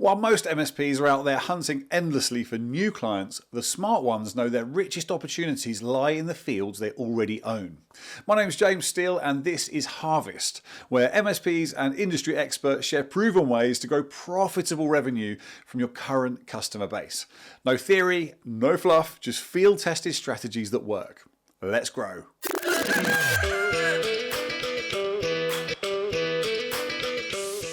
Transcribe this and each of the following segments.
While most MSPs are out there hunting endlessly for new clients, the smart ones know their richest opportunities lie in the fields they already own. My name's James Steele and this is Harvest, where MSPs and industry experts share proven ways to grow profitable revenue from your current customer base. No theory, no fluff, just field-tested strategies that work. Let's grow.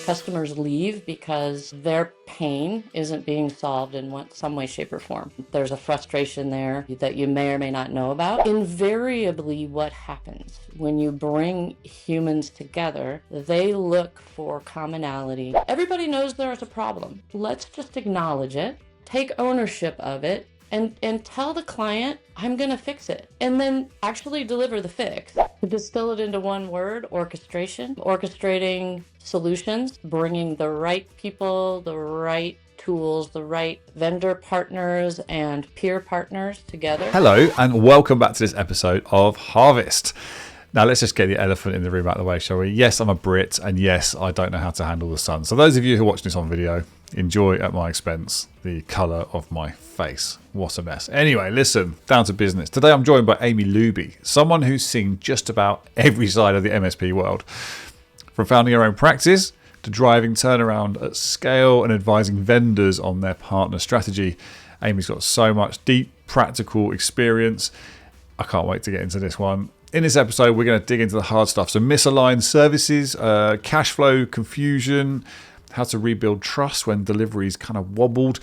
Customers leave because their pain isn't being solved in some way, shape, or form. There's a frustration there that you may or may not know about. Invariably, what happens when you bring humans together, they look for commonality. Everybody knows there's a problem. Let's just acknowledge it, take ownership of it, and tell the client, I'm going to fix it. And then actually deliver the fix. To distill it into one word, orchestration. Orchestrating solutions, bringing the right people, the right tools, the right vendor partners and peer partners together. Hello and welcome back to this episode of Harvest. Now let's just get the elephant in the room out of the way, shall we? Yes, I'm a Brit and yes, I don't know how to handle the sun. So those of you who are watching this on video, enjoy at my expense the colour of my face. What a mess. Anyway, listen, down to business. Today I'm joined by Amy Luby, someone who's seen just about every side of the MSP world. From founding her own practice to driving turnaround at scale and advising vendors on their partner strategy. Amy's got so much deep practical experience. I can't wait to get into this one. In this episode, we're going to dig into the hard stuff. So misaligned services, cash flow, confusion, how to rebuild trust when delivery's kind of wobbled.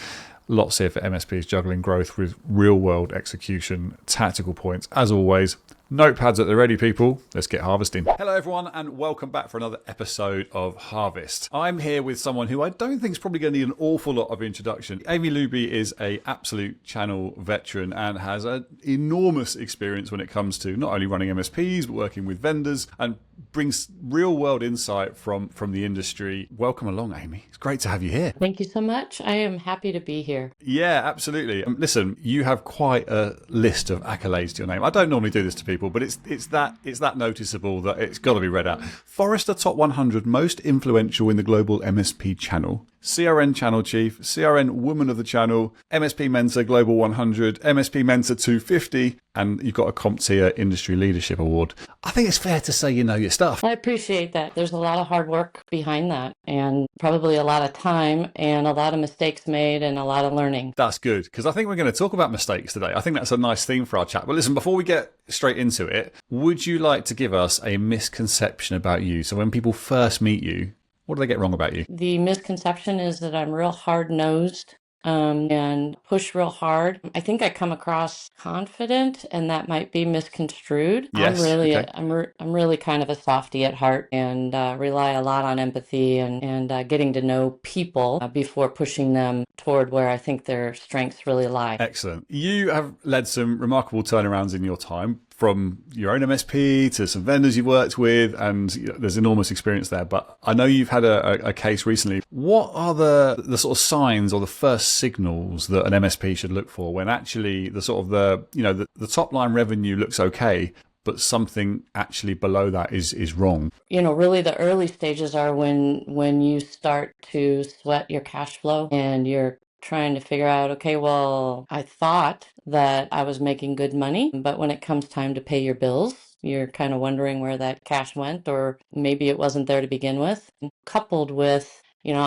Lots here for MSPs juggling growth with real-world execution, tactical points. As always, notepads at the ready, people. Let's get harvesting. Hello, everyone, and welcome back for another episode of Harvest. I'm here with someone who I don't think is probably going to need an awful lot of introduction. Amy Luby is an absolute channel veteran and has an enormous experience when it comes to not only running MSPs, but working with vendors and brings real-world insight from the industry. Welcome along, Amy. It's great to have you here. Thank you so much. I am happy to be here. Yeah, absolutely. Listen, you have quite a list of accolades to your name. I don't normally do this to people, but it's that noticeable that it's got to be read out. Forrester Top 100 Most Influential in the Global MSP Channel, CRN Channel Chief, CRN Woman of the Channel, MSP Mentor Global 100, MSP Mentor 250, and you've got a CompTIA Industry Leadership Award. I think it's fair to say you know your stuff. I appreciate that. There's a lot of hard work behind that and probably a lot of time and a lot of mistakes made and a lot of learning. That's good, because I think we're going to talk about mistakes today. I think that's a nice theme for our chat. But listen, before we get straight into it, would you like to give us a misconception about you? So when people first meet you, what do they get wrong about you? The misconception is that I'm real hard-nosed and push real hard. I think I come across confident, and that might be misconstrued. Yes, I'm really kind of a softie at heart and rely a lot on empathy and getting to know people before pushing them toward where I think their strengths really lie. Excellent. You have led some remarkable turnarounds in your time, from your own MSP to some vendors you've worked with, and there's enormous experience there. But I know you've had a case recently. What are the sort of signs or the first signals that an MSP should look for when actually the top line revenue looks okay, but something actually below that is wrong? Really the early stages are when you start to sweat your cash flow and you're trying to figure out, okay, well, I thought that I was making good money, but when it comes time to pay your bills, you're kind of wondering where that cash went, or maybe it wasn't there to begin with. Coupled with, in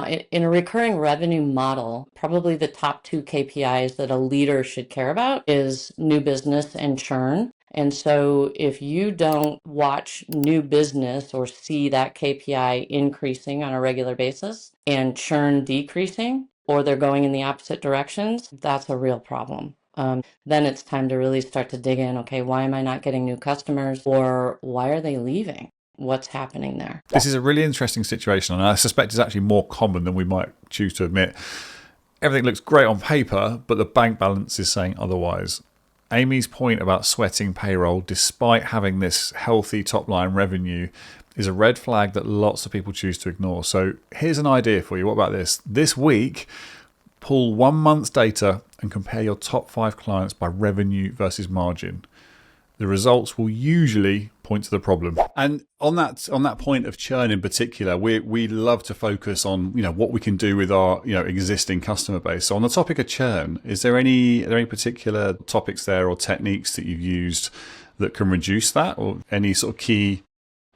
a recurring revenue model, probably the top two KPIs that a leader should care about is new business and churn. And so if you don't watch new business or see that KPI increasing on a regular basis and churn decreasing, or they're going in the opposite directions, that's a real problem. Then it's time to really start to dig in. Okay, why am I not getting new customers? Or why are they leaving? What's happening there? This is a really interesting situation, and I suspect it's actually more common than we might choose to admit. Everything looks great on paper, but the bank balance is saying otherwise. Amy's point about sweating payroll despite having this healthy top-line revenue is a red flag that lots of people choose to ignore. So here's an idea for you. What about this? This week, pull 1 month's data and compare your top 5 clients by revenue versus margin. The results will usually point point to the problem. And on that point of churn in particular, we love to focus on what we can do with our existing customer base. So on the topic of churn, are there any particular topics there or techniques that you've used that can reduce that, or any sort of key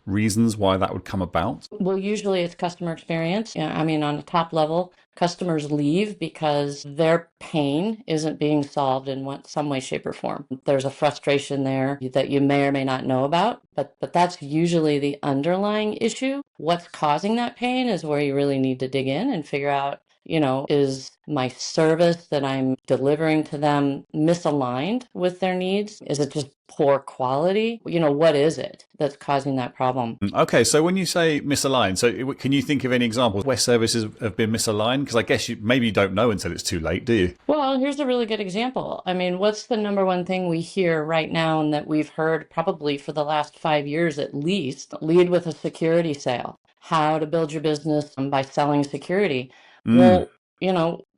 reasons why that would come about? Well, usually it's customer experience. I mean, on the top level, customers leave because their pain isn't being solved in some way, shape, or form. There's a frustration there that you may or may not know about, but that's usually the underlying issue. What's causing that pain is where you really need to dig in and figure out, is my service that I'm delivering to them misaligned with their needs? Is it just poor quality? What is it that's causing that problem? Okay, so when you say misaligned, so can you think of any examples where services have been misaligned? Because I guess maybe you don't know until it's too late, do you? Well, here's a really good example. I mean, what's the number one thing we hear right now and that we've heard probably for the last 5 years at least? Lead with a security sale. How to build your business by selling security. Well,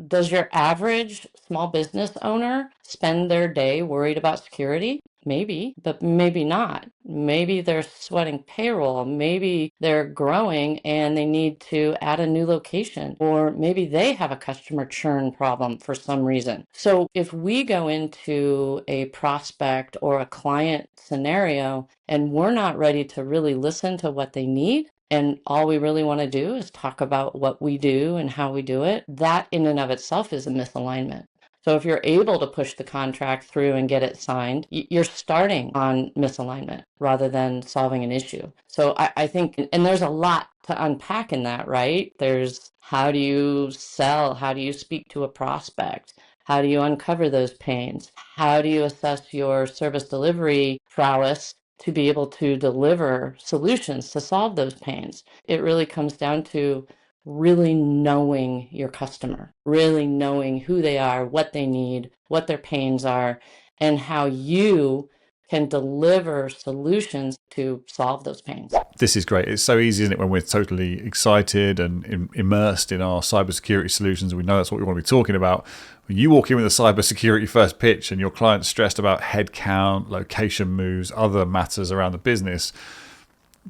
does your average small business owner spend their day worried about security? Maybe, but maybe not. Maybe they're sweating payroll. Maybe they're growing and they need to add a new location. Or maybe they have a customer churn problem for some reason. So if we go into a prospect or a client scenario and we're not ready to really listen to what they need, and all we really want to do is talk about what we do and how we do it, that in and of itself is a misalignment. So if you're able to push the contract through and get it signed, you're starting on misalignment rather than solving an issue. So I think, and there's a lot to unpack in that, right? There's how do you sell? How do you speak to a prospect? How do you uncover those pains? How do you assess your service delivery prowess to be able to deliver solutions to solve those pains? It really comes down to really knowing your customer, really knowing who they are, what they need, what their pains are, and how you can deliver solutions to solve those pains. This is great. It's so easy, isn't it, when we're totally excited and immersed in our cybersecurity solutions, and we know that's what we want to be talking about. When you walk in with a cybersecurity first pitch and your client's stressed about headcount, location moves, other matters around the business,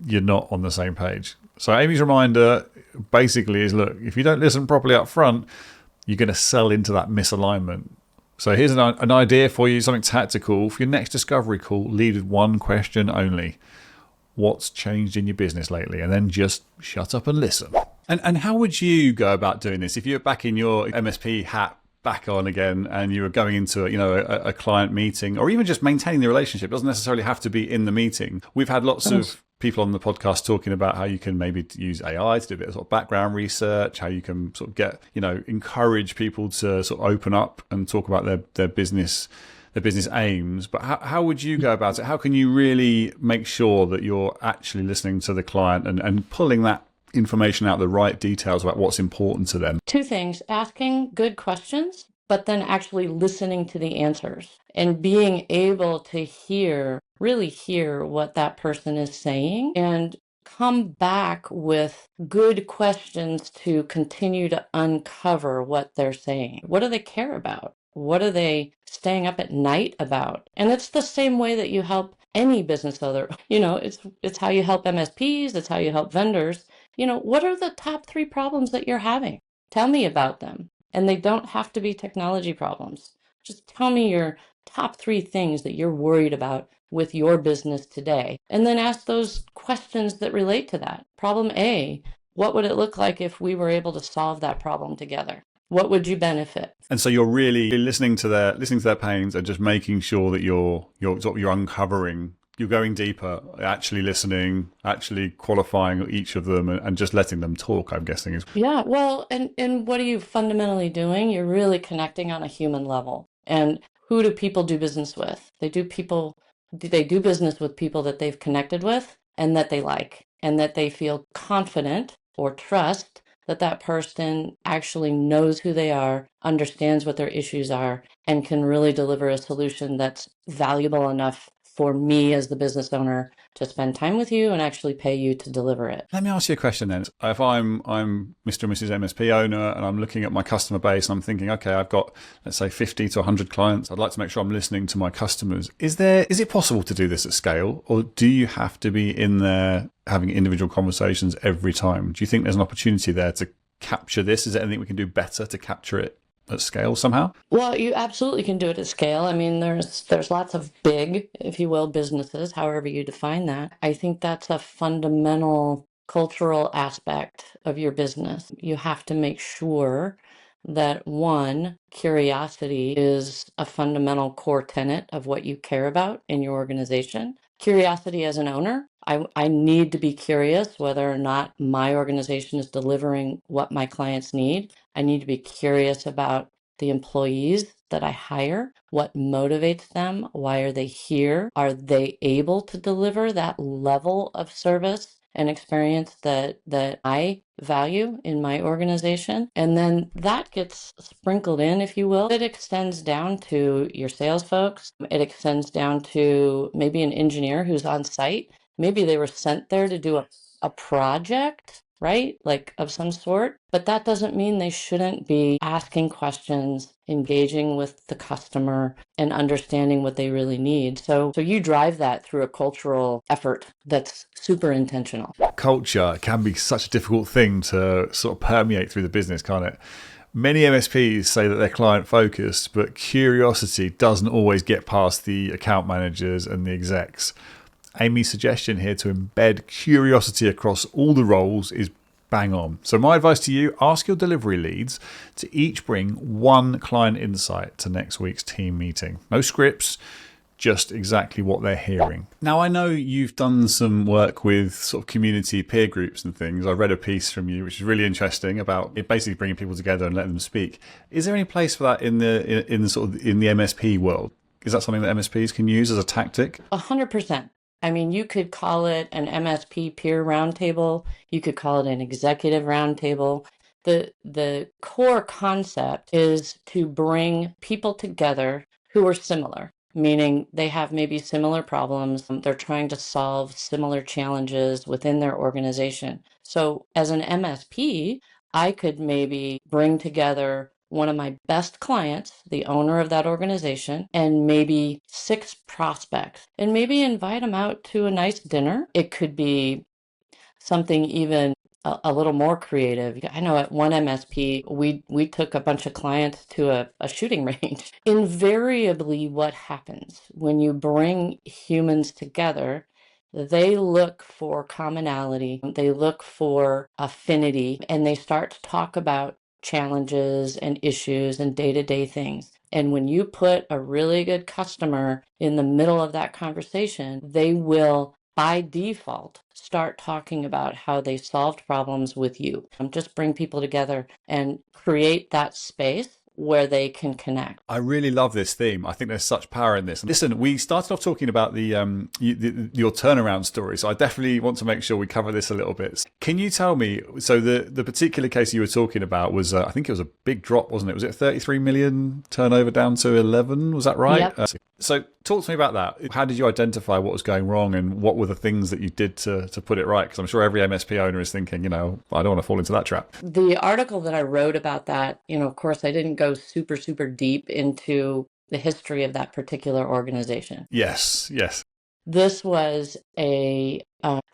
you're not on the same page. So Amy's reminder basically is, look, if you don't listen properly up front, you're going to sell into that misalignment. So here's an idea for you, something tactical. For your next discovery call, lead with one question only. What's changed in your business lately? And then just shut up and listen. And how would you go about doing this? If you're back in your MSP hat back on again and you were going into a client meeting, or even just maintaining the relationship, it doesn't necessarily have to be in the meeting. We've had lots of people on the podcast talking about how you can maybe use AI to do a bit of sort of background research, how you can sort of get, encourage people to sort of open up and talk about their business aims. But how would you go about it? How can you really make sure that you're actually listening to the client and pulling that information out, the right details about what's important to them? Two things: asking good questions, but then actually listening to the answers and being able to really hear what that person is saying and come back with good questions to continue to uncover what they're saying. What do they care about? What are they staying up at night about? And it's the same way that you help any business owner. It's how you help MSPs, it's how you help vendors. What are the top 3 problems that you're having? Tell me about them. And they don't have to be technology problems. Just tell me your top 3 things that you're worried about with your business today. And then ask those questions that relate to that. Problem A, what would it look like if we were able to solve that problem together? What would you benefit? And so you're really listening to their pains and just making sure that you're uncovering, you're going deeper, actually listening, actually qualifying each of them and just letting them talk, I'm guessing is. Yeah, well, and what are you fundamentally doing? You're really connecting on a human level. And who do people do business with? They do business with people that they've connected with and that they like, and that they feel confident or trust that person actually knows who they are, understands what their issues are, and can really deliver a solution that's valuable enough for me as the business owner to spend time with you and actually pay you to deliver it. Let me ask you a question then. If I'm Mr. and Mrs. MSP owner and I'm looking at my customer base and I'm thinking, okay, I've got, let's say 50 to 100 clients. I'd like to make sure I'm listening to my customers. Is it possible to do this at scale, or do you have to be in there having individual conversations every time? Do you think there's an opportunity there to capture this? Is there anything we can do better to capture it at scale somehow? Well, you absolutely can do it at scale. I mean, there's lots of big, if you will, businesses, however you define that. I think that's a fundamental cultural aspect of your business. You have to make sure that one, curiosity is a fundamental core tenet of what you care about in your organization. Curiosity as an owner. I need to be curious whether or not my organization is delivering what my clients need. I need to be curious about the employees that I hire, what motivates them, why are they here? Are they able to deliver that level of service and experience that I value in my organization? And then that gets sprinkled in, if you will. It extends down to your sales folks. It extends down to maybe an engineer who's on site. Maybe they were sent there to do a project, right? Like of some sort. But that doesn't mean they shouldn't be asking questions, engaging with the customer, and understanding what they really need. So you drive that through a cultural effort that's super intentional. Culture can be such a difficult thing to sort of permeate through the business, can't it? Many MSPs say that they're client focused, but curiosity doesn't always get past the account managers and the execs. Amy's suggestion here to embed curiosity across all the roles is bang on. So my advice to you, ask your delivery leads to each bring one client insight to next week's team meeting. No scripts, just exactly what they're hearing. Now, I know you've done some work with sort of community peer groups and things. I read a piece from you, which is really interesting, about it basically bringing people together and letting them speak. Is there any place for that in the MSP world? Is that something that MSPs can use as a tactic? 100%. I mean, you could call it an MSP peer roundtable. You could call it an executive roundtable. The core concept is to bring people together who are similar, meaning they have maybe similar problems. They're trying to solve similar challenges within their organization. So as an MSP, I could maybe bring together one of my best clients, the owner of that organization, and maybe 6 prospects, and maybe invite them out to a nice dinner. It could be something even a little more creative. I know at one MSP, we took a bunch of clients to a shooting range. Invariably, what happens when you bring humans together, they look for commonality, they look for affinity, and they start to talk about challenges and issues and day-to-day things. And when you put a really good customer in the middle of that conversation, they will by default start talking about how they solved problems with you. Just bring people together and create that space where they can connect. I really love this theme. I think there's such power in this. Listen, we started off talking about your turnaround story, so I definitely want to make sure we cover this a little bit. Can you tell me, so the particular case you were talking about was, I think it was a big drop, wasn't it? Was it 33 million turnover down to 11? Was that right? Yep. So talk to me about that. How did you identify what was going wrong, and what were the things that you did to put it right? Because I'm sure every MSP owner is thinking, I don't want to fall into that trap. The article that I wrote about that, of course, I didn't go super, super deep into the history of that particular organization. Yes. This was a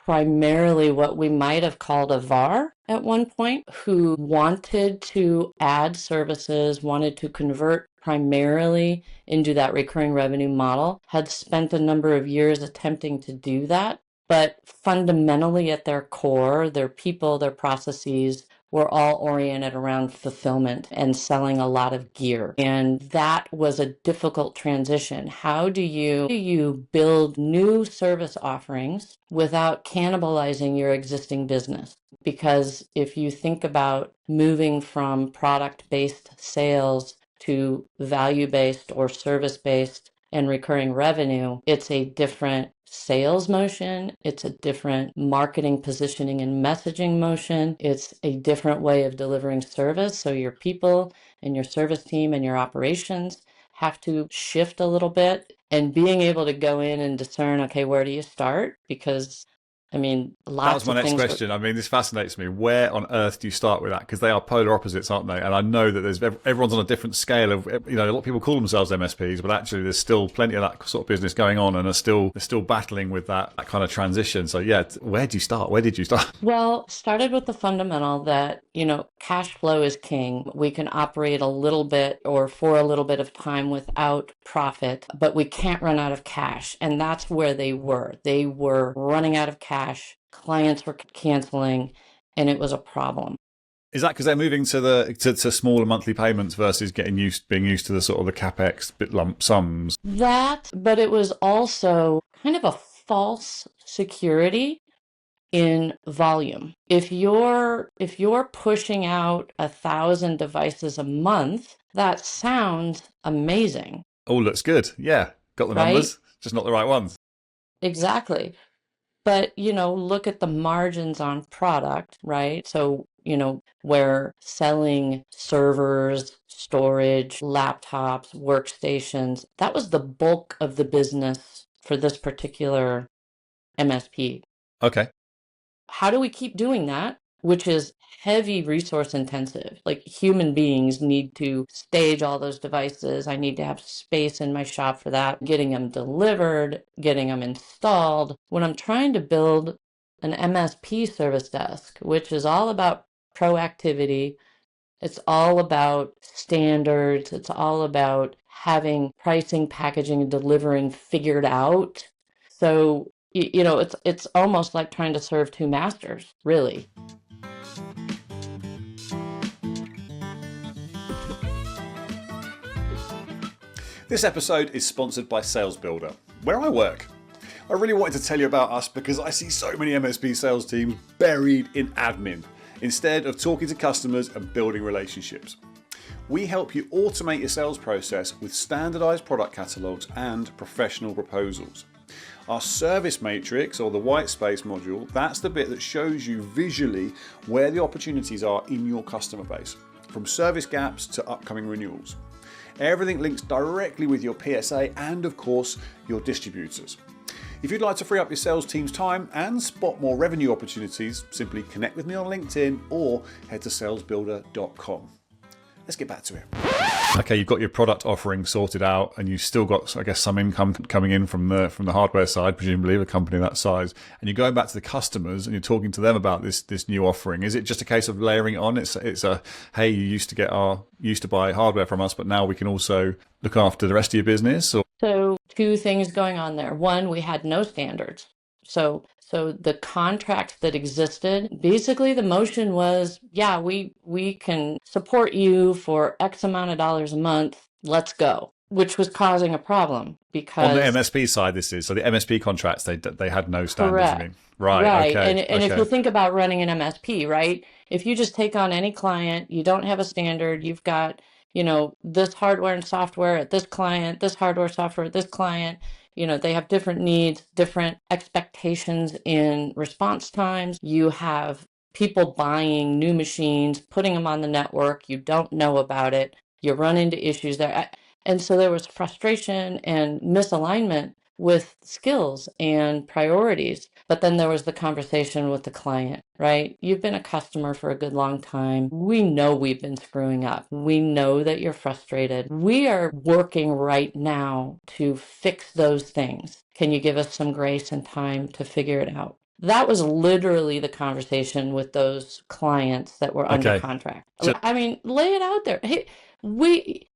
primarily what we might have called a VAR at one point, who wanted to add services, wanted to convert primarily into that recurring revenue model, had spent a number of years attempting to do that. But fundamentally at their core, their people, their processes were all oriented around fulfillment and selling a lot of gear. And that was a difficult transition. How do you build new service offerings without cannibalizing your existing business? Because if you think about moving from product-based sales to value-based or service-based and recurring revenue, it's a different sales motion. It's a different marketing, positioning, and messaging motion. It's a different way of delivering service. So your people and your service team and your operations have to shift a little bit, and being able to go in and discern, okay, where do you start? Because I mean, That was lots my of next things. question. I mean, this fascinates me. Where on earth do you start with that? Because they are polar opposites, aren't they? And I know that everyone's on a different scale of, you know, a lot of people call themselves MSPs, but actually there's still plenty of that sort of business going on, and they're still battling with that kind of transition. So yeah, where do you start? Where did you start? Well, started with the fundamental that, cash flow is king. We can operate a little bit or for a little bit of time without profit, but we can't run out of cash. And that's where they were. They were running out of cash. Clients were canceling, and it was a problem. Is that because they're moving to smaller monthly payments versus being used to the sort of the capex bit lump sums? That, but it was also kind of a false security in volume. If you're pushing out 1,000 devices a month, that sounds amazing, Oh, looks good. Yeah, got the right? numbers, just not the right ones. Exactly. But, look at the margins on product, right? So, we're selling servers, storage, laptops, workstations. That was the bulk of the business for this particular MSP. Okay. How do we keep doing that? Which is heavy resource intensive. Like human beings need to stage all those devices. I need to have space in my shop for that, getting them delivered, getting them installed. When I'm trying to build an MSP service desk, which is all about proactivity, it's all about standards, it's all about having pricing, packaging, and delivering figured out. So it's almost like trying to serve two masters, really. This episode is sponsored by Sales Builder, where I work. I really wanted to tell you about us because I see so many MSP sales teams buried in admin instead of talking to customers and building relationships. We help you automate your sales process with standardized product catalogs and professional proposals. Our service matrix, or the white space module, that's the bit that shows you visually where the opportunities are in your customer base, from service gaps to upcoming renewals. Everything links directly with your PSA and, of course, your distributors. If you'd like to free up your sales team's time and spot more revenue opportunities, simply connect with me on LinkedIn or head to salesbuilder.com. Let's get back to it. Okay, you've got your product offering sorted out, and you've still got, I guess, some income coming in from the hardware side, presumably a company that size. And you're going back to the customers and you're talking to them about this new offering. Is it just a case of layering it on? It's a hey, you used to buy hardware from us, but now we can also look after the rest of your business? Or So two things going on there. One, we had no standards. So the contracts that existed, basically the motion was, yeah, we can support you for X amount of dollars a month. Let's go, which was causing a problem on the because MSP side, this is so the MSP contracts they had no standards. You correct. mean right? Right. Okay, And if you think about running an MSP, right? If you just take on any client, you don't have a standard, you've got, this hardware and software at this client, this hardware software at this client, they have different needs, different expectations in response times. You have people buying new machines, putting them on the network, you don't know about it, you run into issues there. And so there was frustration and misalignment with skills and priorities. But then there was the conversation with the client, right? You've been a customer for a good long time. We know we've been screwing up. We know that you're frustrated. We are working right now to fix those things. Can you give us some grace and time to figure it out? That was literally the conversation with those clients that were under okay. contract. So I mean, lay it out there. Hey,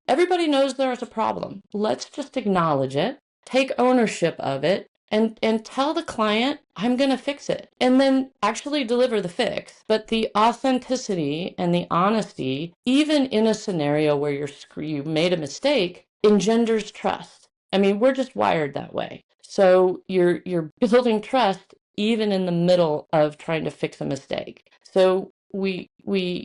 everybody knows there's a problem. Let's just acknowledge it, take ownership of it, and tell the client, I'm going to fix it, and then actually deliver the fix. But the authenticity and the honesty, even in a scenario where you made a mistake, engenders trust. I mean, we're just wired that way. So you're building trust even in the middle of trying to fix a mistake. So we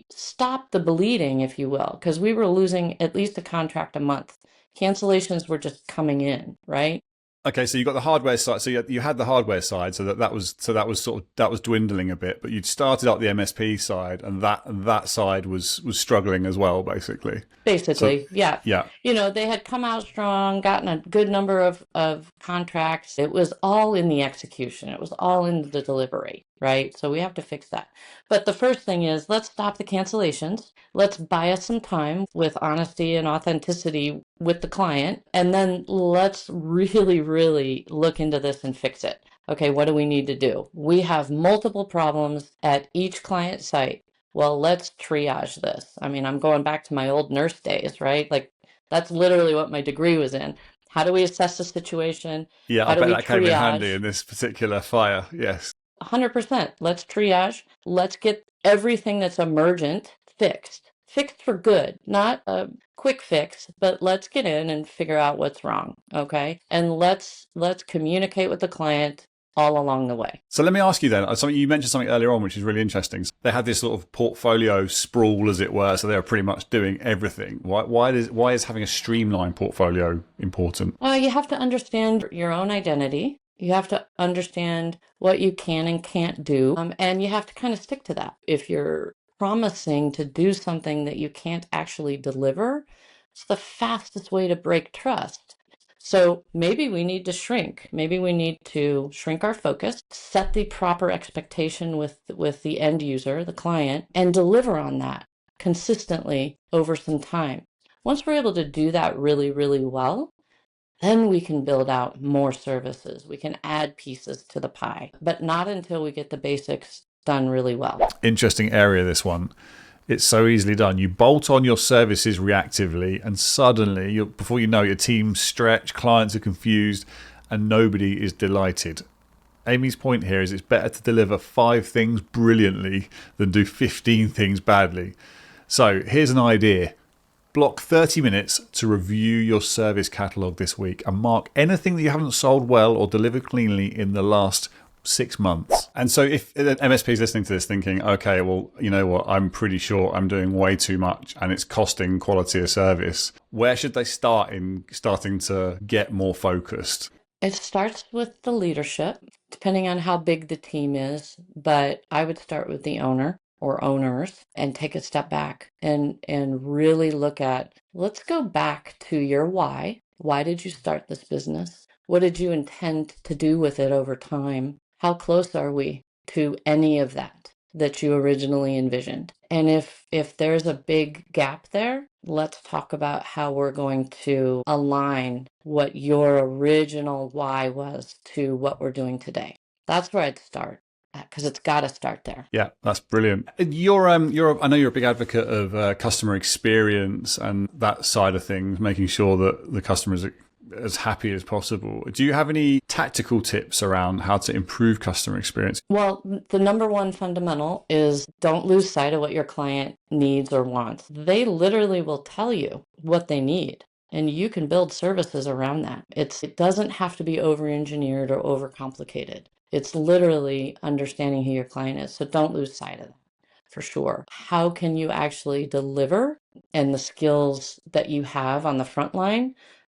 stopped the bleeding, if you will, because we were losing at least a contract a month. Cancellations were just coming in, right? Okay, so you got the hardware side. So you had the hardware side, so that was sort of that was dwindling a bit. But you'd started up the MSP side, and that side was struggling as well, basically. So Basically, yeah. yeah, They had come out strong, gotten a good number of contracts. It was all in the execution. It was all in the delivery, right? So we have to fix that. But the first thing is, let's stop the cancellations. Let's buy us some time with honesty and authenticity with the client. And then let's really, really look into this and fix it. Okay, what do we need to do? We have multiple problems at each client site. Well, let's triage this. I mean, I'm going back to my old nurse days, right? Like, that's literally what my degree was in. How do we assess the situation? yeah, I How do bet we that came in handy triage? in this particular fire. Yes. 100%. Let's triage. Let's get everything that's emergent fixed. Fixed for good, not a quick fix, but let's get in and figure out what's wrong, okay? And let's communicate with the client all along the way. So let me ask you then. Something you mentioned something earlier on, which is really interesting. They had this sort of portfolio sprawl, as it were. So they were pretty much doing everything. Why is having a streamlined portfolio important? Well, you have to understand your own identity. You have to understand what you can and can't do. And you have to kind of stick to that. If you're promising to do something that you can't actually deliver, it's the fastest way to break trust. So maybe we need to shrink. Maybe we need to shrink our focus, set the proper expectation with the end user, the client, and deliver on that consistently over some time. Once we're able to do that really, really well, then we can build out more services. We can add pieces to the pie, but not until we get the basics done really well. Interesting area, this one. It's so easily done. You bolt on your services reactively, and suddenly, before you know, your team's stretched, clients are confused, and nobody is delighted. Amy's point here is it's better to deliver 5 things brilliantly than do 15 things badly. So here's an idea. Block 30 minutes to review your service catalogue this week and mark anything that you haven't sold well or delivered cleanly in the last 6 months. And so if an MSP is listening to this thinking, okay, well, you know what, I'm pretty sure I'm doing way too much and it's costing quality of service, where should they start in starting to get more focused? It starts with the leadership, depending on how big the team is, but I would start with the owner or owners and take a step back and really look at, let's go back to your why. Why did you start this business? What did you intend to do with it over time? How close are we to any of that you originally envisioned? And if there's a big gap there, let's talk about how we're going to align what your original why was to what we're doing today. That's where I'd start, because it's got to start there. Yeah, that's brilliant. I know you're a big advocate of customer experience and that side of things, making sure that the customers are as happy as possible. Do you have any tactical tips around how to improve customer experience? Well, the number one fundamental is don't lose sight of what your client needs or wants. They literally will tell you what they need, and you can build services around that. It doesn't have to be over-engineered or overcomplicated. It's literally understanding who your client is. So don't lose sight of that, for sure. How can you actually deliver? And the skills that you have on the front line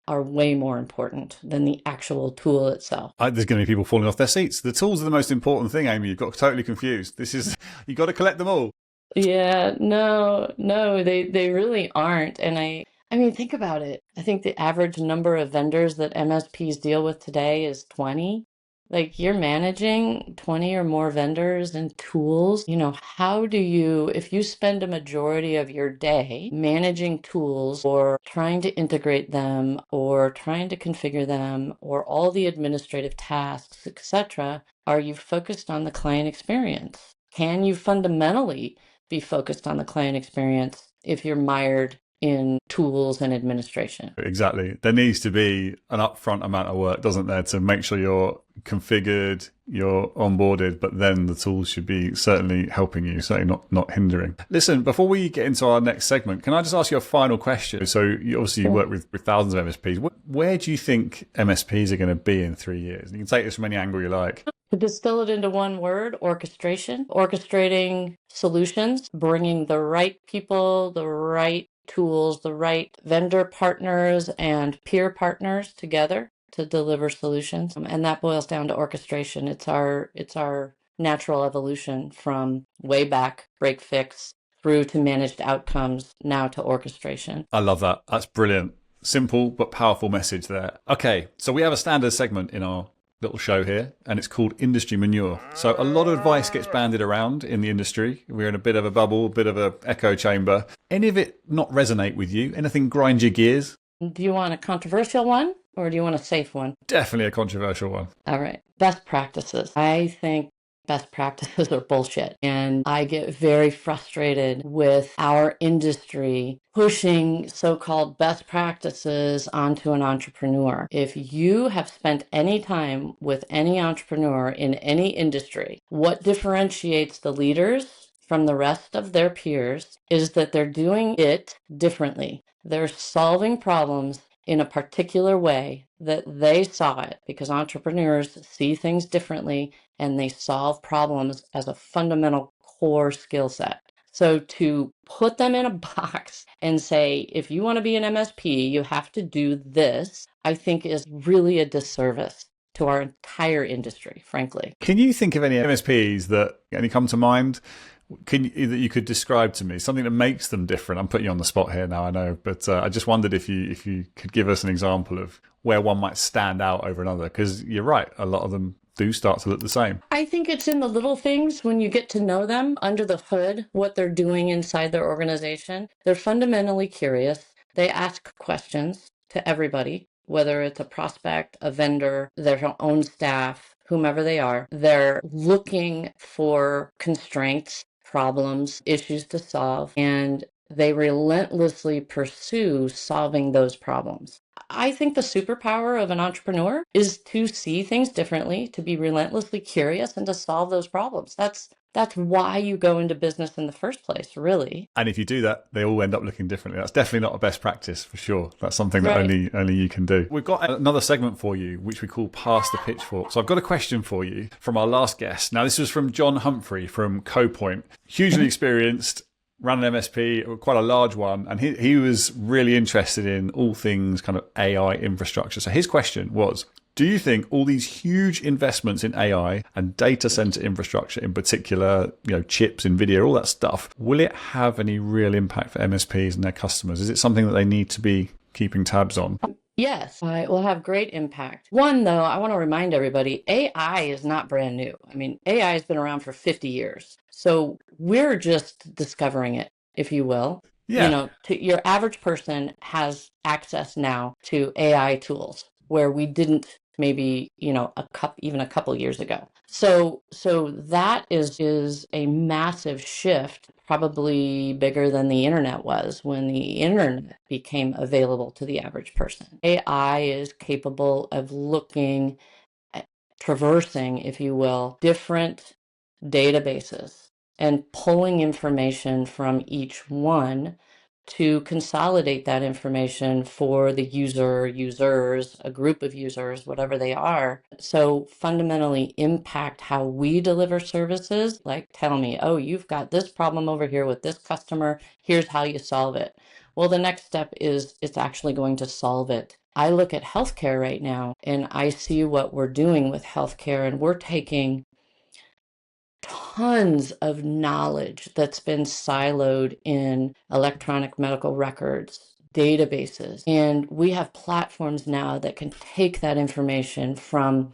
are way more important than the actual tool itself. There's going to be people falling off their seats. The tools are the most important thing, Amy. You've got totally confused. You've got to collect them all. Yeah, no, they really aren't. And I mean, think about it. I think the average number of vendors that MSPs deal with today is 20. Like, you're managing 20 or more vendors and tools. How do you, if you spend a majority of your day managing tools or trying to integrate them or trying to configure them or all the administrative tasks, etc., are you focused on the client experience? Can you fundamentally be focused on the client experience if you're mired in tools and administration? Exactly. There needs to be an upfront amount of work, doesn't there, to make sure you're configured, you're onboarded, but then the tools should be certainly helping you, certainly not hindering. Listen, before we get into our next segment, can I just ask you a final question? So you work with thousands of MSPs. Where do you think MSPs are going to be in 3 years? You can take this from any angle you like. To distill it into one word, orchestration. Orchestrating solutions, bringing the right people, the right tools, the right vendor partners and peer partners together to deliver solutions. And that boils down to orchestration. It's our natural evolution from way back, break fix, through to managed outcomes, now to orchestration. I love that. That's brilliant. Simple but powerful message there. Okay, so we have a standard segment in our little show here, and it's called Industry Manure. So a lot of advice gets bandied around in the industry. We're in a bit of a bubble, a bit of an echo chamber. Any of it not resonate with you? Anything grind your gears? Do you want a controversial one or do you want a safe one? Definitely a controversial one. All right. Best practices. I think best practices are bullshit. And I get very frustrated with our industry pushing so-called best practices onto an entrepreneur. If you have spent any time with any entrepreneur in any industry, what differentiates the leaders from the rest of their peers is that they're doing it differently. They're solving problems in a particular way that they saw it, because entrepreneurs see things differently and they solve problems as a fundamental core skill set. So to put them in a box and say, if you want to be an MSP, you have to do this, I think is really a disservice to our entire industry, frankly. Can you think of any MSPs that any come to mind? That you could describe to me something that makes them different? I'm putting you on the spot here now, I know, but I just wondered if you could give us an example of where one might stand out over another, because you're right, a lot of them do start to look the same. I think it's in the little things when you get to know them under the hood, what they're doing inside their organization. They're fundamentally curious. They ask questions to everybody, whether it's a prospect, a vendor, their own staff, whomever they are. They're looking for constraints, problems, issues to solve, and they relentlessly pursue solving those problems. I think the superpower of an entrepreneur is to see things differently, to be relentlessly curious, and to solve those problems. That's why you go into business in the first place, really. And if you do that, they all end up looking differently. That's definitely not a best practice for sure. That's something that only you can do. We've got another segment for you, which we call Pass the Pitchfork. So I've got a question for you from our last guest. Now, this was from John Humphrey from CoPoint, hugely experienced, ran an MSP, quite a large one, and he was really interested in all things kind of AI infrastructure. So his question was, do you think all these huge investments in AI and data center infrastructure in particular, chips, NVIDIA, all that stuff, will it have any real impact for MSPs and their customers? Is it something that they need to be keeping tabs on? Yes, it will have great impact. One, though, I want to remind everybody, AI is not brand new. I mean, AI has been around for 50 years. So we're just discovering it, if you will. Yeah. Your average person has access now to AI tools where we didn't maybe, even a couple years ago. So that is a massive shift, probably bigger than the internet was when the internet became available to the average person. AI is capable of traversing, if you will, different databases and pulling information from each one to consolidate that information for the users, a group of users, whatever they are. So fundamentally impact how we deliver services, like tell me, oh, you've got this problem over here with this customer, here's how you solve it. Well, the next step is it's actually going to solve it. I look at healthcare right now and I see what we're doing with healthcare, and we're taking tons of knowledge that's been siloed in electronic medical records, databases. And we have platforms now that can take that information from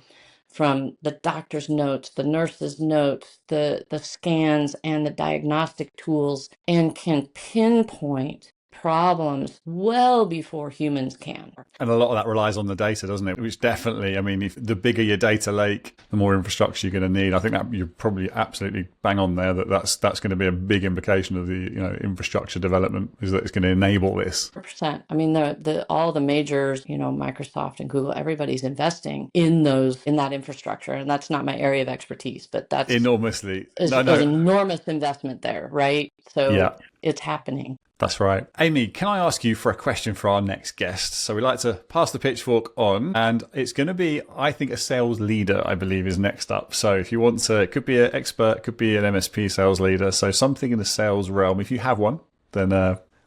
the doctor's notes, the nurse's notes, the scans, and the diagnostic tools, and can pinpoint problems well before humans can. And a lot of that relies on the data, doesn't it? Which definitely, if the bigger your data lake, the more infrastructure you're going to need. I think that you're probably absolutely bang on there that's going to be a big implication of the infrastructure development, is that it's going to enable this. 100%. All the majors, Microsoft and Google, everybody's investing in that infrastructure, and that's not my area of expertise, but that's enormously. There's enormous investment there, right? So yeah. It's happening. That's right. Amy, can I ask you for a question for our next guest? So we like to pass the pitchfork on, and it's going to be, I think, a sales leader, I believe, is next up. So if you want to, it could be an expert, could be an MSP sales leader. So something in the sales realm. If you have one, then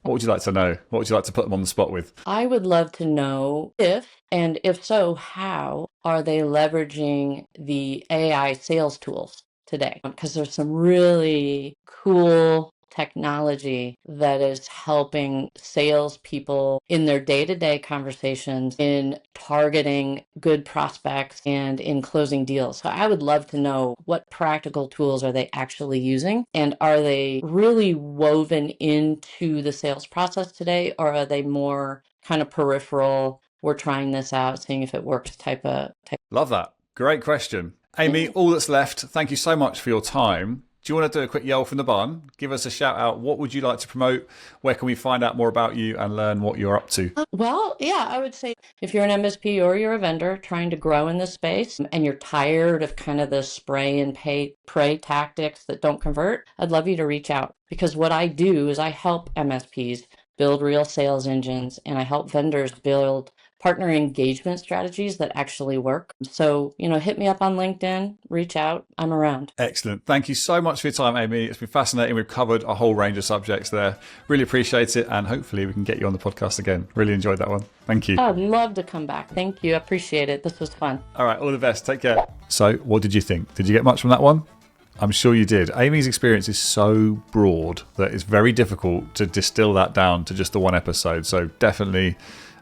What would you like to know? What would you like to put them on the spot with? I would love to know if, and if so, how are they leveraging the AI sales tools today? Because there's some really cool technology that is helping salespeople in their day-to-day conversations, in targeting good prospects and in closing deals. So I would love to know, what practical tools are they actually using, and are they really woven into the sales process today, or are they more kind of peripheral, we're trying this out, seeing if it works type? Love that. Great question. Amy, all that's left, thank you so much for your time. Do you want to do a quick yell from the barn? Give us a shout out. What would you like to promote? Where can we find out more about you and learn what you're up to? Well, yeah, I would say if you're an MSP or you're a vendor trying to grow in this space and you're tired of kind of the spray and pray tactics that don't convert, I'd love you to reach out, because what I do is I help MSPs build real sales engines, and I help vendors build partner engagement strategies that actually work. So, hit me up on LinkedIn, reach out. I'm around. Excellent. Thank you so much for your time, Amy. It's been fascinating. We've covered a whole range of subjects there. Really appreciate it. And hopefully we can get you on the podcast again. Really enjoyed that one. Thank you. I'd love to come back. Thank you. I appreciate it. This was fun. All right. All the best. Take care. So what did you think? Did you get much from that one? I'm sure you did. Amy's experience is so broad that it's very difficult to distill that down to just the one episode. So definitely,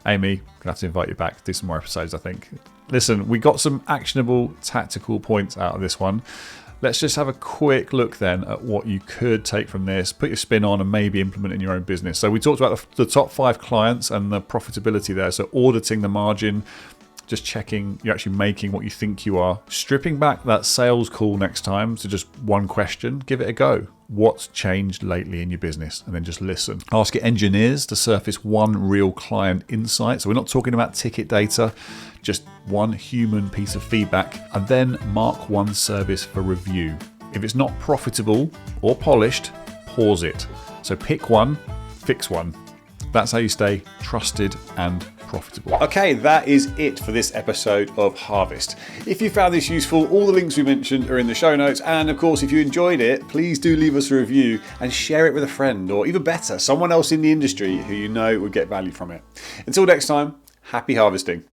Amy, going to have to invite you back to do some more episodes, I think. Listen, we got some actionable tactical points out of this one. Let's just have a quick look then at what you could take from this, put your spin on and maybe implement in your own business. So we talked about the top 5 clients and the profitability there. So auditing the margin, just checking you're actually making what you think you are. Stripping back that sales call next time to just one question, give it a go. What's changed lately in your business? And then just listen. Ask your engineers to surface one real client insight. So we're not talking about ticket data, just one human piece of feedback. And then mark one service for review. If it's not profitable or polished, pause it. So pick one, fix one. That's how you stay trusted and profitable. Okay, that is it for this episode of Harvest. If you found this useful, all the links we mentioned are in the show notes. And of course, if you enjoyed it, please do leave us a review and share it with a friend, or even better, someone else in the industry who you know would get value from it. Until next time, happy harvesting.